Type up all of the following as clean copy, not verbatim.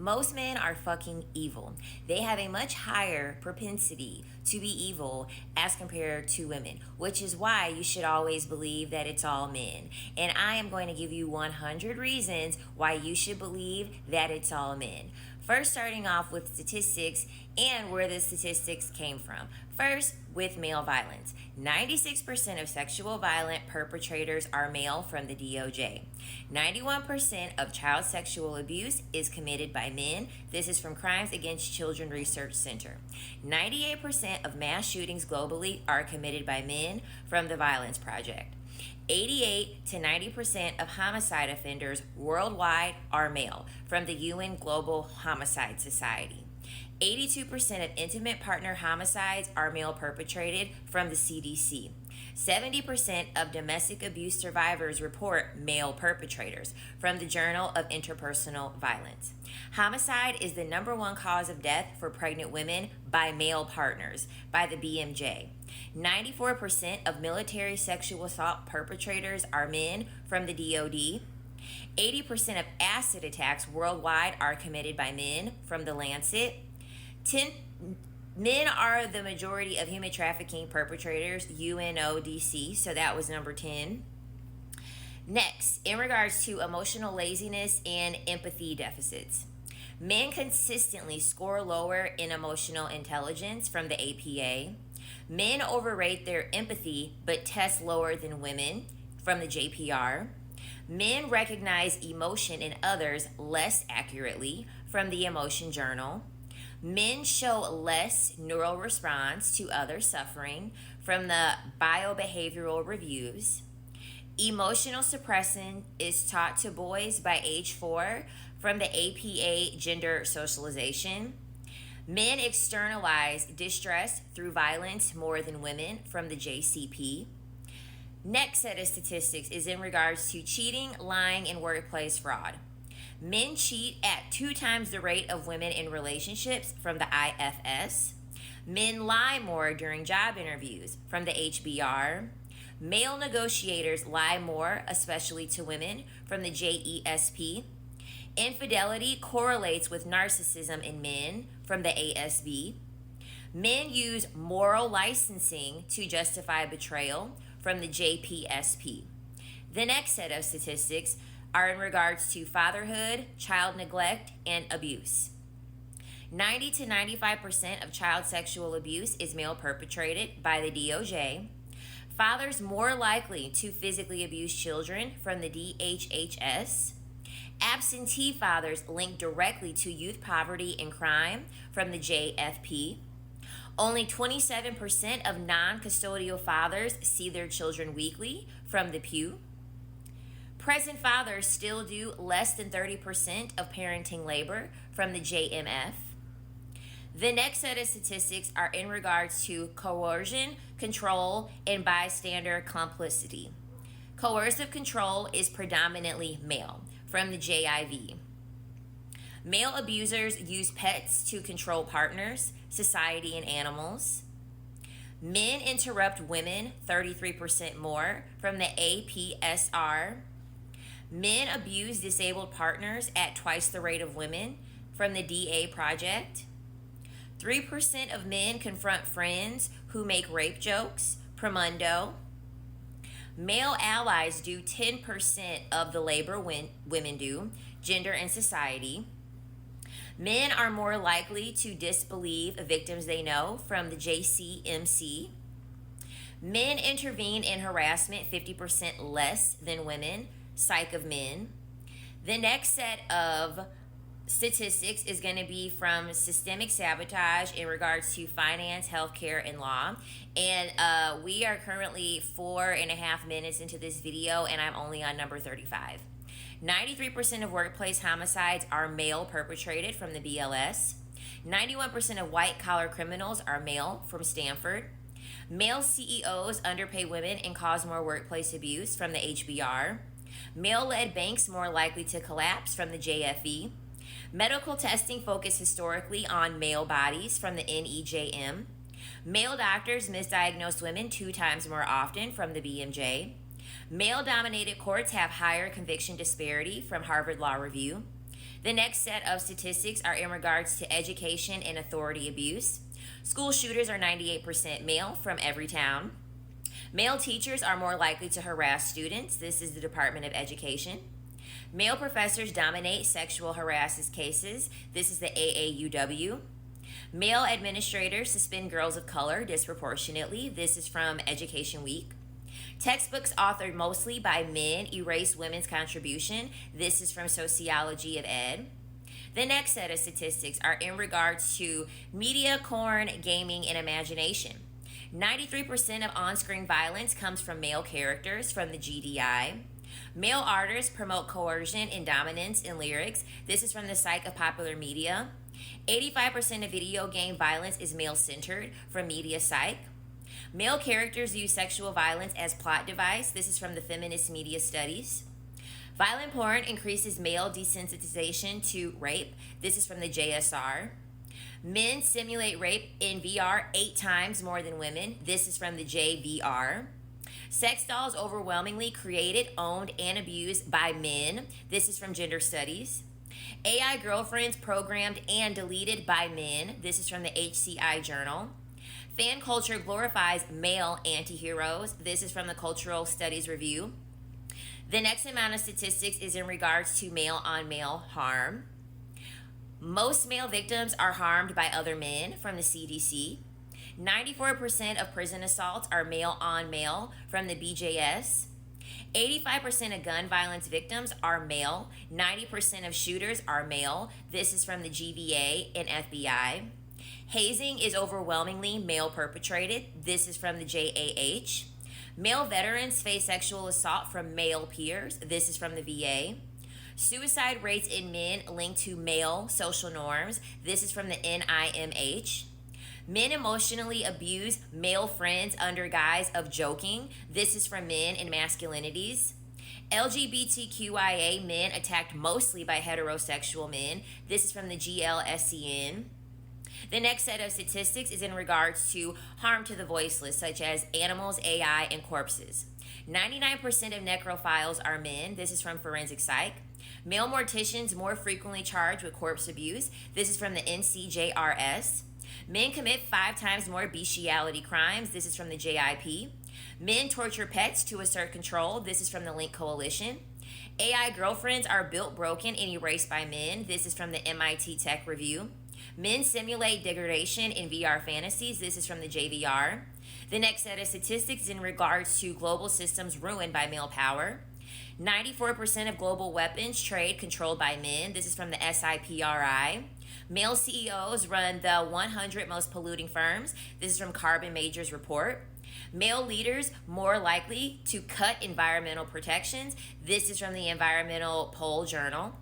Most men are fucking evil. They have a much higher propensity to be evil as compared to women, which is why you should always believe that it's all men. And I am going to give you 100 reasons why you should believe that it's all men. First, starting off with statistics and where the statistics came from. First, with male violence. 96% of sexual violent perpetrators are male from the DOJ. 91% of child sexual abuse is committed by men. This is from Crimes Against Children Research Center. 98% of mass shootings globally are committed by men from the Violence Project. 88 to 90% of homicide offenders worldwide are male from the UN Global Homicide Society. 82% of intimate partner homicides are male perpetrated from the CDC. 70% of domestic abuse survivors report male perpetrators from the Journal of Interpersonal Violence. Homicide is the number one cause of death for pregnant women by male partners by the BMJ. 94% of military sexual assault perpetrators are men from the DOD. 80% of acid attacks worldwide are committed by men from the Lancet. Men are the majority of human trafficking perpetrators, UNODC, so that was number 10. Next, in regards to emotional laziness and empathy deficits, men consistently score lower in emotional intelligence from the APA. Men overrate their empathy but test lower than women from the JPR. Men recognize emotion in others less accurately from the Emotion Journal. Men show less neural response to other suffering from the Biobehavioral Reviews. Emotional suppression is taught to boys by age 4 from the APA Gender Socialization. Men externalize distress through violence more than women from the JCP. Next set of statistics is in regards to cheating, lying, and workplace fraud. Men cheat at 2 times the rate of women in relationships from the IFS. Men lie more during job interviews from the HBR. Male negotiators lie more, especially to women, from the JESP. Infidelity correlates with narcissism in men from the ASB. Men use moral licensing to justify betrayal from the JPSP. The next set of statistics are in regards to fatherhood, child neglect, and abuse. 90 to 95% of child sexual abuse is male perpetrated by the DOJ. Fathers more likely to physically abuse children from the DHHS. Absentee fathers linked directly to youth poverty and crime from the JFP. Only 27% of non-custodial fathers see their children weekly from the Pew. Present fathers still do less than 30% of parenting labor from the JMF. The next set of statistics are in regards to coercion, control, and bystander complicity. Coercive control is predominantly male from the JIV. Male abusers use pets to control partners, society, and animals. Men interrupt women 33% more from the APSR. Men abuse disabled partners at twice the rate of women from the DA Project. 3% of men confront friends who make rape jokes, Promundo. Male allies do 10% of the labor women do, Gender and Society. Men are more likely to disbelieve victims they know from the JCMC. Men intervene in harassment 50% less than women, Psych of Men. The next set of statistics is going to be from systemic sabotage in regards to finance, healthcare, and law. And we are currently 4.5 minutes into this video, and I'm only on number 35. 93% of workplace homicides are male perpetrated from the BLS. 91% of white-collar criminals are male from Stanford. Male CEOs underpay women and cause more workplace abuse from the HBR. Male-led banks more likely to collapse from the JFE. Medical testing focused historically on male bodies from the NEJM. Male doctors misdiagnose women 2 times more often from the BMJ. Male-dominated courts have higher conviction disparity from Harvard Law Review. The next set of statistics are in regards to education and authority abuse. School shooters are 98% male from Everytown. Male teachers are more likely to harass students. This is the Department of Education. Male professors dominate sexual harassment cases. This is the AAUW. Male administrators suspend girls of color disproportionately. This is from Education Week. Textbooks authored mostly by men erase women's contribution. This is from Sociology of Ed. The next set of statistics are in regards to media, corn, gaming, and imagination. 93% of on-screen violence comes from male characters from the GDI. Male artists promote coercion and dominance in lyrics. This is from the Psych of Popular Media. 85% of video game violence is male-centered from Media Psych. Male characters use sexual violence as plot device. This is from the Feminist Media Studies. Violent porn increases male desensitization to rape. This is from the JSR. Men simulate rape in VR 8 times more than women. This is from the JVR. Sex dolls overwhelmingly created, owned, and abused by men. This is from Gender Studies. AI girlfriends programmed and deleted by men. This is from the HCI Journal. Fan culture glorifies male anti-heroes. This is from the Cultural Studies Review. The next amount of statistics is in regards to male-on-male harm. Most male victims are harmed by other men from the CDC. 94% of prison assaults are male-on-male from the BJS. 85% of gun violence victims are male. 90% of shooters are male. This is from the GVA and FBI. Hazing is overwhelmingly male perpetrated. This is from the JAH. Male veterans face sexual assault from male peers. This is from the VA. Suicide rates in men linked to male social norms. This is from the NIMH. Men emotionally abuse male friends under guise of joking. This is from Men and Masculinities. LGBTQIA men attacked mostly by heterosexual men. This is from the GLSCN. The next set of statistics is in regards to harm to the voiceless, such as animals, AI, and corpses. 99% of necrophiles are men. This is from Forensic Psych. Male morticians more frequently charged with corpse abuse. This is from the NCJRS. Men commit 5 times more bestiality crimes. This is from the JIP. Men torture pets to assert control. This is from the Link Coalition. AI girlfriends are built, broken, and erased by men. This is from the MIT Tech Review. Men simulate degradation in VR fantasies. This is from the JVR. The next set of statistics is in regards to global systems ruined by male power. 94% of global weapons trade controlled by men. This is from the SIPRI. Male CEOs run the 100 most polluting firms. This is from Carbon Majors report. Male leaders more likely to cut environmental protections. This is from the Environmental Poll Journal.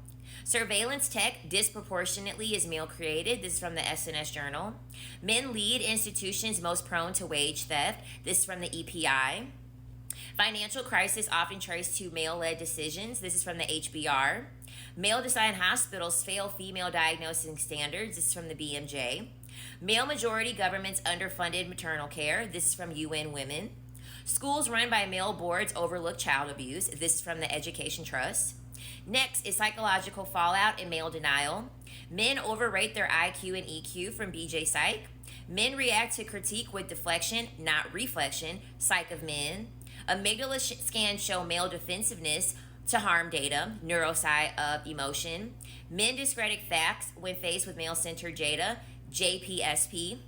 Surveillance tech disproportionately is male created. This is from the SNS Journal. Men lead institutions most prone to wage theft. This is from the EPI. Financial crisis often traced to male-led decisions. This is from the HBR. Male-designed hospitals fail female diagnosing standards. This is from the BMJ. Male-majority governments underfunded maternal care. This is from UN Women. Schools run by male boards overlook child abuse. This is from the Education Trust. Next is psychological fallout and male denial. Men overrate their IQ and EQ from BJ Psych. Men react to critique with deflection, not reflection. Psych of Men. Amygdala scans show male defensiveness to harm data. Neurosci of Emotion. Men discredit facts when faced with male-centered data. JPSP.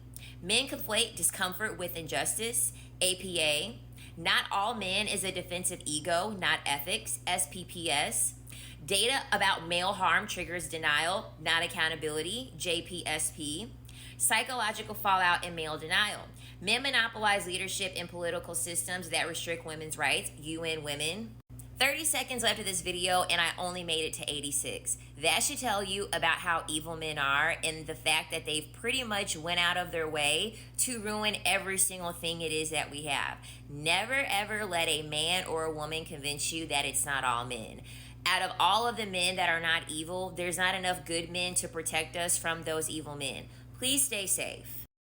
Men conflate discomfort with injustice. APA. Not all men is a defensive ego, not ethics. SPPS. Data about male harm triggers denial, not accountability. JPSP. Psychological fallout and male denial. Men monopolize leadership in political systems that restrict women's rights. UN Women. 30 seconds left of this video and I only made it to 86. That should tell you about how evil men are and the fact that they've pretty much went out of their way to ruin every single thing it is that we have. Never ever let a man or a woman convince you that it's not all men. Out of all of the men that are not evil, there's not enough good men to protect us from those evil men. Please stay safe.